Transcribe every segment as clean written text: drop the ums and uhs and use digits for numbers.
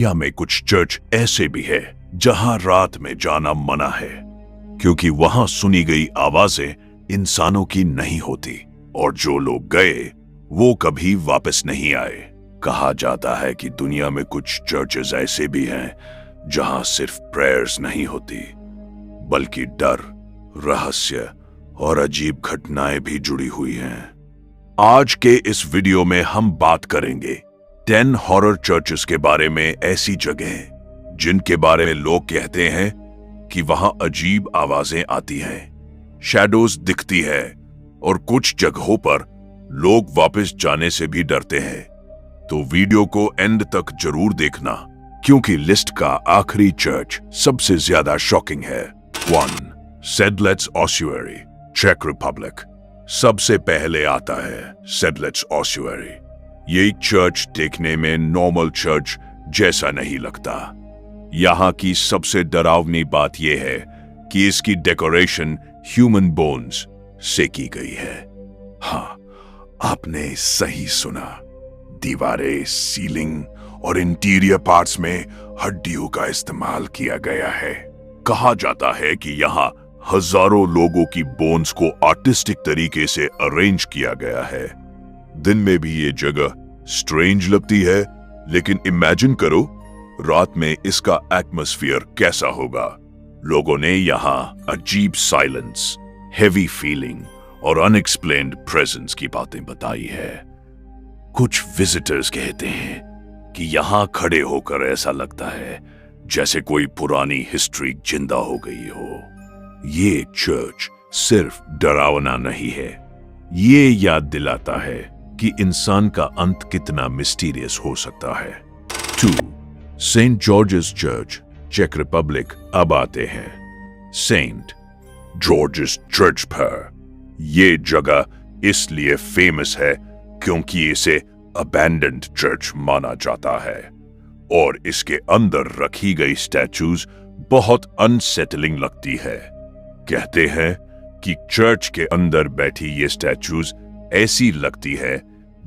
या में कुछ चर्च ऐसे भी है जहां रात में जाना मना है, क्योंकि वहां सुनी गई आवाजें इंसानों की नहीं होती और जो लोग गए वो कभी वापस नहीं आए। कहा जाता है कि दुनिया में कुछ चर्चेस ऐसे भी हैं जहां सिर्फ प्रेयर्स नहीं होती, बल्कि डर, रहस्य और अजीब घटनाएं भी जुड़ी हुई हैं। आज के इस वीडियो में हम बात करेंगे 10 हॉरर चर्चेस के बारे में, ऐसी जगह जिनके बारे में लोग कहते हैं कि वहां अजीब आवाजें आती हैं, शैडोज दिखती है और कुछ जगहों पर लोग वापस जाने से भी डरते हैं। तो वीडियो को एंड तक जरूर देखना, क्योंकि लिस्ट का आखिरी चर्च सबसे ज्यादा शॉकिंग है। 1. सेडलेट्स ऑस्चुअरी, चेक रिपब्लिक। सबसे पहले आता है सेडलेट्स ऑस्चुअरी। ये एक चर्च देखने में नॉर्मल चर्च जैसा नहीं लगता। यहाँ की सबसे डरावनी बात यह है कि इसकी डेकोरेशन ह्यूमन बोन्स से की गई है। हाँ, आपने सही सुना। दीवारें, सीलिंग और इंटीरियर पार्ट्स में हड्डियों का इस्तेमाल किया गया है। कहा जाता है कि यहाँ हजारों लोगों की बोन्स को आर्टिस्टिक तरीके से अरेंज किया गया है। दिन में भी ये जगह स्ट्रेंज लगती है, लेकिन इमेजिन करो रात में इसका एटमॉस्फेयर कैसा होगा। लोगों ने यहाँ अजीब साइलेंस, हेवी फीलिंग और अनएक्सप्लेन्ड प्रेजेंस की बातें बताई है। कुछ विजिटर्स कहते हैं कि यहाँ खड़े होकर ऐसा लगता है जैसे कोई पुरानी हिस्ट्री जिंदा हो गई हो। ये चर्च सिर्फ डरावना नहीं है, ये याद दिलाता है कि इंसान का अंत कितना मिस्टीरियस हो सकता है। 2. सेंट जॉर्जेस चर्च, चेक रिपब्लिक। अब आते हैं सेंट जॉर्जेस चर्च पर। यह जगह इसलिए फेमस है क्योंकि इसे अबैंडन्ड चर्च माना जाता है और इसके अंदर रखी गई स्टैचूज बहुत अनसेटलिंग लगती है। कहते हैं कि चर्च के अंदर बैठी ये स्टैचूज ऐसी लगती है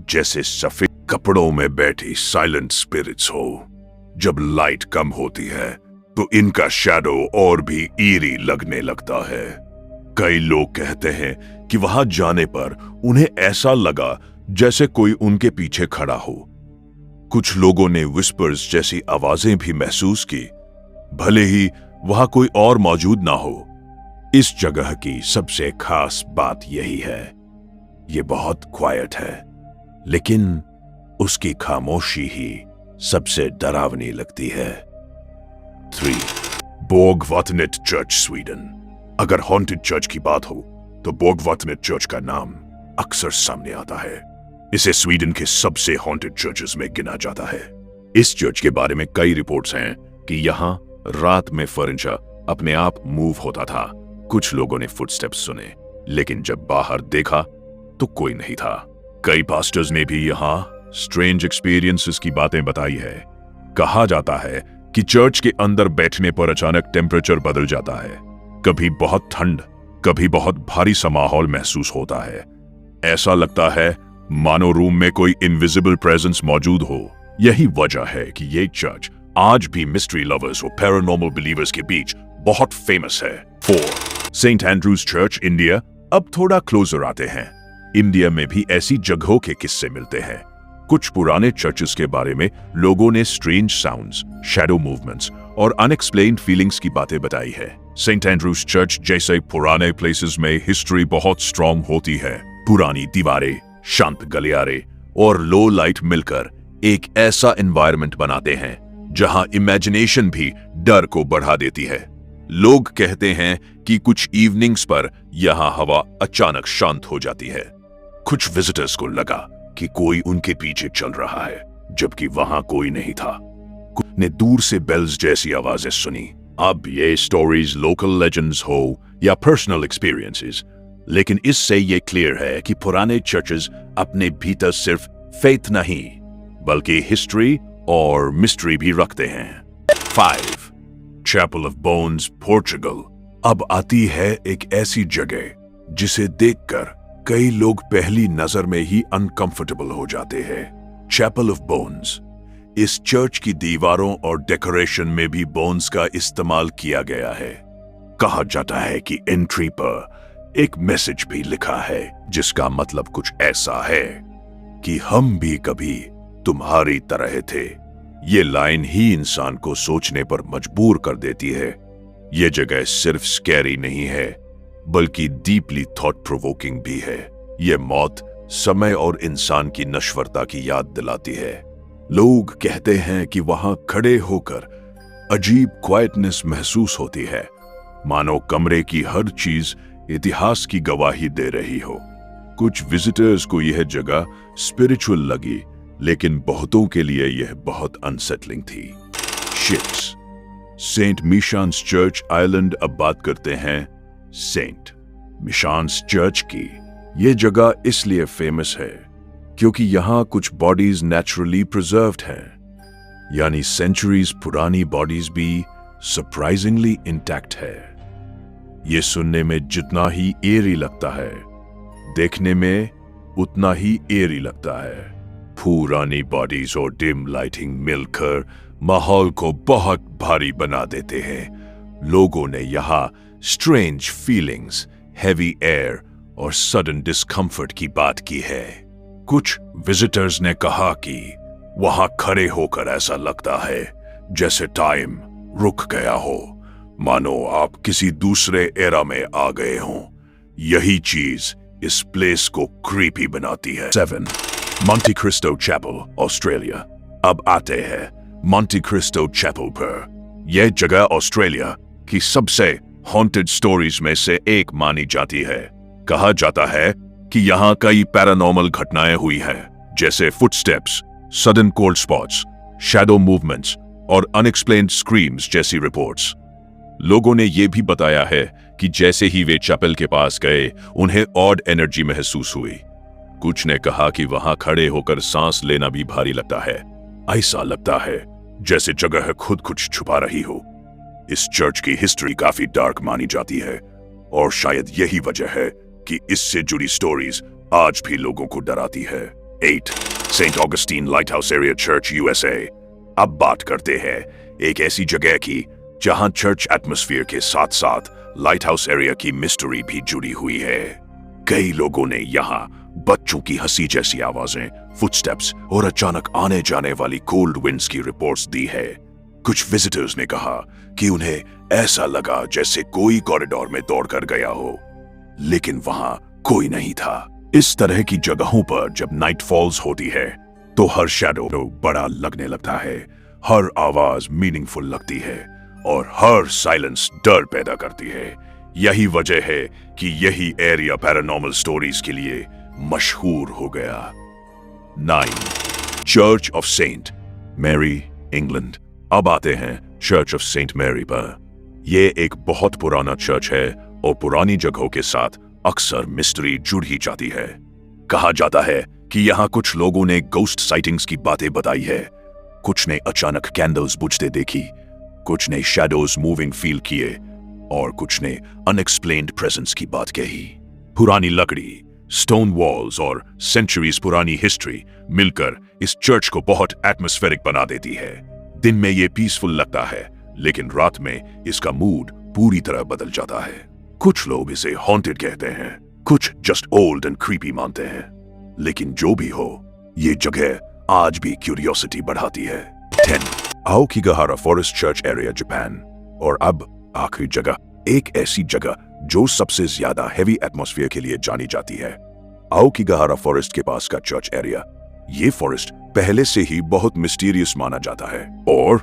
जैसे सफेद कपड़ों में बैठी साइलेंट स्पिरिट्स हो। जब लाइट कम होती है तो इनका शैडो और भी ईरी लगने लगता है। कई लोग कहते हैं कि वहां जाने पर उन्हें ऐसा लगा जैसे कोई उनके पीछे खड़ा हो। कुछ लोगों ने विस्पर्स जैसी आवाजें भी महसूस की, भले ही वहां कोई और मौजूद ना हो। इस जगह की सबसे खास बात यही है, ये बहुत क्वाइट है, लेकिन उसकी खामोशी ही सबसे डरावनी लगती है। 3. बोर्गवाटनेट चर्च, स्वीडन। अगर हॉन्टेड चर्च की बात हो तो बोर्गवाटनेट चर्च का नाम अक्सर सामने आता है। इसे स्वीडन के सबसे हॉन्टेड चर्चेस में गिना जाता है। इस चर्च के बारे में कई रिपोर्ट्स हैं कि यहाँ रात में फर्नीचर अपने आप मूव होता था। कुछ लोगों ने फुटस्टेप्स सुने, लेकिन जब बाहर देखा तो कोई नहीं था। कई पास्टर्स ने भी यहाँ स्ट्रेंज एक्सपीरियंसेस की बातें बताई है। कहा जाता है कि चर्च के अंदर बैठने पर अचानक टेम्परेचर बदल जाता है। कभी बहुत ठंड, कभी बहुत भारी सा माहौल महसूस होता है। ऐसा लगता है मानो रूम में कोई इनविजिबल प्रेजेंस मौजूद हो। यही वजह है कि ये चर्च आज भी मिस्ट्री लवर्स और पैरानॉर्मल बिलीवर्स के बीच बहुत फेमस है। 4. Saint Andrews church, India. अब थोड़ा क्लोजर आते हैं। इंडिया में भी ऐसी जगहों के किस्से मिलते हैं। कुछ पुराने चर्चेस के बारे में लोगों ने स्ट्रेंज साउंड्स, शैडो मूवमेंट्स और अनएक्सप्लेन्ड फीलिंग्स की बातें बताई है। सेंट एंड्रूज चर्च जैसे पुराने प्लेसेस में हिस्ट्री बहुत स्ट्रॉन्ग होती है। पुरानी दीवारें, शांत गलियारे और लो लाइट मिलकर एक ऐसा एनवायरनमेंट बनाते हैं जहां इमेजिनेशन भी डर को बढ़ा देती है। लोग कहते हैं कि कुछ इवनिंग्स पर यहां हवा अचानक शांत हो जाती है। कुछ विजिटर्स को लगा कि कोई उनके पीछे चल रहा है, जबकि वहां कोई नहीं था। कुछ ने दूर से बेल्स जैसी आवाजें सुनी। अब ये स्टोरीज लोकल लेजेंड्स हो या पर्सनल एक्सपीरियंसेस, लेकिन इससे ये क्लियर है कि पुराने चर्चेस अपने भीतर सिर्फ फेथ नहीं, बल्कि हिस्ट्री और मिस्ट्री भी रखते हैं। 5. Chapel of bones, Portugal. अब आती है एक ऐसी जगह जिसे देखकर कई लोग पहली नजर में ही अनकंफर्टेबल हो जाते हैं। चैपल ऑफ बोन्स इस चर्च की दीवारों और डेकोरेशन में भी बोन्स का इस्तेमाल किया गया है। कहा जाता है कि एंट्री पर एक मैसेज भी लिखा है जिसका मतलब कुछ ऐसा है कि हम भी कभी तुम्हारी तरह थे। ये लाइन ही इंसान को सोचने पर मजबूर कर देती है। ये जगह सिर्फ स्कैरी नहीं है बल्कि डीपली थॉट प्रोवोकिंग भी है। ये मौत, समय और इंसान की नश्वरता की याद दिलाती है। लोग कहते हैं कि वहां खड़े होकर अजीब क्वाइटनेस महसूस होती है, मानो कमरे की हर चीज इतिहास की गवाही दे रही हो। कुछ विजिटर्स को यह जगह स्पिरिचुअल लगी, लेकिन बहुतों के लिए यह बहुत अनसेटलिंग थी। Ships, saint Michan's church island. अब बात करते हैं सेंट मिशान्स चर्च की। यह जगह इसलिए फेमस है क्योंकि यहां कुछ बॉडीज नेचुरली प्रिजर्व्ड हैं, यानी सेंचुरीज पुरानी बॉडीज भी सरप्राइजिंगली इंटैक्ट है। यह सुनने में जितना ही एरी लगता है, देखने में उतना ही एरी लगता है। पुरानी बॉडीज और डिम लाइटिंग मिलकर माहौल को बहुत भारी बना देते हैं। लोगों ने यहां स्ट्रेंज फीलिंग्स, हैवी एयर और सडन डिस्कम्फर्ट की बात की है। कुछ विजिटर्स ने कहा कि वहां खड़े होकर ऐसा लगता है जैसे टाइम रुक गया हो, मानो आप किसी दूसरे एरा में आ गए हों। यही चीज इस प्लेस को क्रीपी बनाती है। 7. Monte Cristo chapel, Australia. अब आते हैं मॉन्टी क्रिस्टो चैपल पर। यह जगह ऑस्ट्रेलिया की सबसे हॉन्टेड स्टोरीज में से एक मानी जाती है। कहा जाता है कि यहां कई पैरानॉर्मल घटनाएं हुई हैं, जैसे footsteps, sudden cold spots, shadow movements और अनएक्सप्लेन्ड स्क्रीम्स जैसी रिपोर्ट्स। लोगों ने यह भी बताया है कि जैसे ही वे चैपल के पास गए, उन्हें ऑड एनर्जी महसूस हुई। कुछ ने कहा कि वहां खड़े होकर सांस लेना भी भारी लगता है। ऐसा लगता है जैसे जगह खुद कुछ छुपा रही हो। इस चर्च की हिस्ट्री काफी डार्क मानी जाती है और शायद यही वजह है कि इससे जुड़ी स्टोरीज आज भी लोगों को डराती है। 8. Saint Augustine light house area church, USA. अब बात करते हैं एक ऐसी जगह की जहां चर्च एटमॉस्फेयर के साथ साथ लाइट हाउस एरिया की मिस्ट्री भी जुड़ी हुई है। कई लोगों ने यहां बच्चों की हंसी जैसी आवाजें, फुटस्टेप्स और अचानक आने जाने वाली कोल्ड विंड्स की रिपोर्ट्स दी है। कुछ विजिटर्स ने कहा कि उन्हें ऐसा लगा जैसे कोई कॉरिडोर में दौड़कर गया हो, लेकिन वहां कोई नहीं था। इस तरह की जगहों पर जब नाइट फॉल्स होती है तो हर शैडो बड़ा लगने लगता है, हर आवाज मीनिंगफुल लगती है और हर साइलेंस डर पैदा करती है। यही वजह है कि यही एरिया पैरानॉर्मल स्टोरीज के लिए मशहूर हो गया। 9. Church of saint Mary, England. अब आते हैं चर्च ऑफ सेंट मैरी पर। यह एक बहुत पुराना चर्च है और पुरानी जगहों के साथ अक्सर मिस्ट्री जुड़ ही जाती है। कहा जाता है कि यहाँ कुछ लोगों ने गोस्ट साइटिंग्स की बातें बताई है। कुछ ने अचानक कैंडल्स बुझते देखी, कुछ ने शैडोज मूविंग फील किए और कुछ ने अनएक्सप्लेन्ड प्रेजेंस की बात कही। पुरानी लकड़ी, स्टोन वॉल्स और सेंचुरीज पुरानी हिस्ट्री मिलकर इस चर्च को बहुत एटमॉस्फेरिक बना देती है। दिन में ये पीसफुल लगता है, लेकिन रात में इसका मूड पूरी तरह बदल जाता है। कुछ लोग इसे हॉन्टेड कहते हैं, कुछ जस्ट ओल्ड एंड क्रीपी मानते हैं, लेकिन जो भी हो, ये जगह आज भी क्यूरियोसिटी बढ़ाती है। 10. आओकिगाहारा फॉरेस्ट चर्च एरिया, जापान। और अब आखिरी जगह, एक ऐसी जगह जो सबसे ज्यादा हेवी एटमॉस्फेयर के लिए जानी जाती है। आओकिगाहारा फॉरेस्ट के पास का चर्च एरिया। ये फॉरेस्ट पहले से ही बहुत मिस्टीरियस माना जाता है और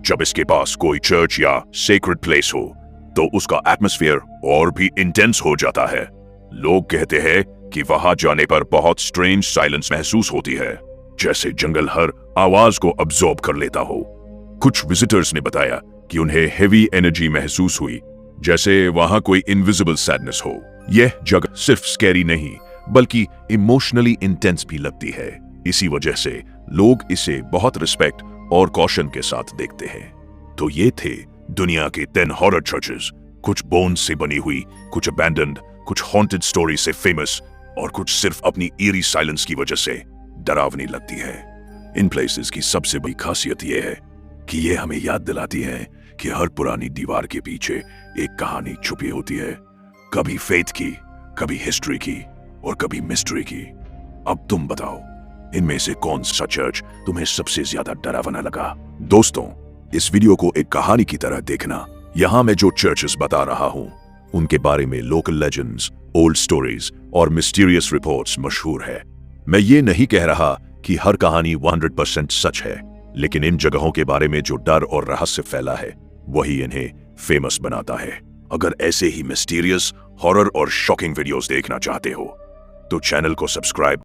जब इसके पास कोई चर्च या सेक्रेड प्लेस हो तो उसका एटमॉस्फेयर और भी इंटेंस हो जाता है। लोग कहते हैं कि वहां जाने पर बहुत स्ट्रेंज साइलेंस महसूस होती है, जैसे जंगल हर आवाज को अब्सॉर्ब कर लेता हो। कुछ विजिटर्स ने बताया कि उन्हें हेवी एनर्जी महसूस हुई, जैसे वहां कोई इनविजिबल सैडनेस हो। यह जगह सिर्फ स्कैरी नहीं बल्कि इमोशनली इंटेंस भी लगती है। इसी वजह से लोग इसे बहुत रिस्पेक्ट और कॉशन के साथ देखते हैं। तो ये थे दुनिया के 10 हॉरर चर्चेस, कुछ बोन्स से बनी हुई, कुछ अबैंडन्ड, कुछ हॉन्टेड स्टोरी से फेमस और कुछ सिर्फ अपनी ईरी साइलेंस की वजह से डरावनी लगती है। इन प्लेसेस की सबसे बड़ी खासियत यह है कि ये हमें याद दिलाती है कि हर पुरानी दीवार के पीछे एक कहानी छुपी होती है, कभी फेथ की, कभी हिस्ट्री की और कभी मिस्ट्री की। अब तुम बताओ, इनमें से कौन सा चर्च तुम्हें सबसे ज्यादा डरावना लगा? दोस्तों, इस वीडियो को एक कहानी की तरह देखना। यहाँ मैं जो चर्चेस बता रहा हूँ उनके बारे में लोकल लेजेंड्स, ओल्ड स्टोरीज और मिस्टीरियस रिपोर्ट्स मशहूर है। मैं ये नहीं कह रहा कि हर कहानी 100% सच है, लेकिन इन जगहों के बारे में जो डर और रहस्य फैला है वही इन्हें फेमस बनाता है। अगर ऐसे ही मिस्टीरियस, हॉरर और शॉकिंग वीडियोस देखना चाहते हो तो चैनल को सब्सक्राइब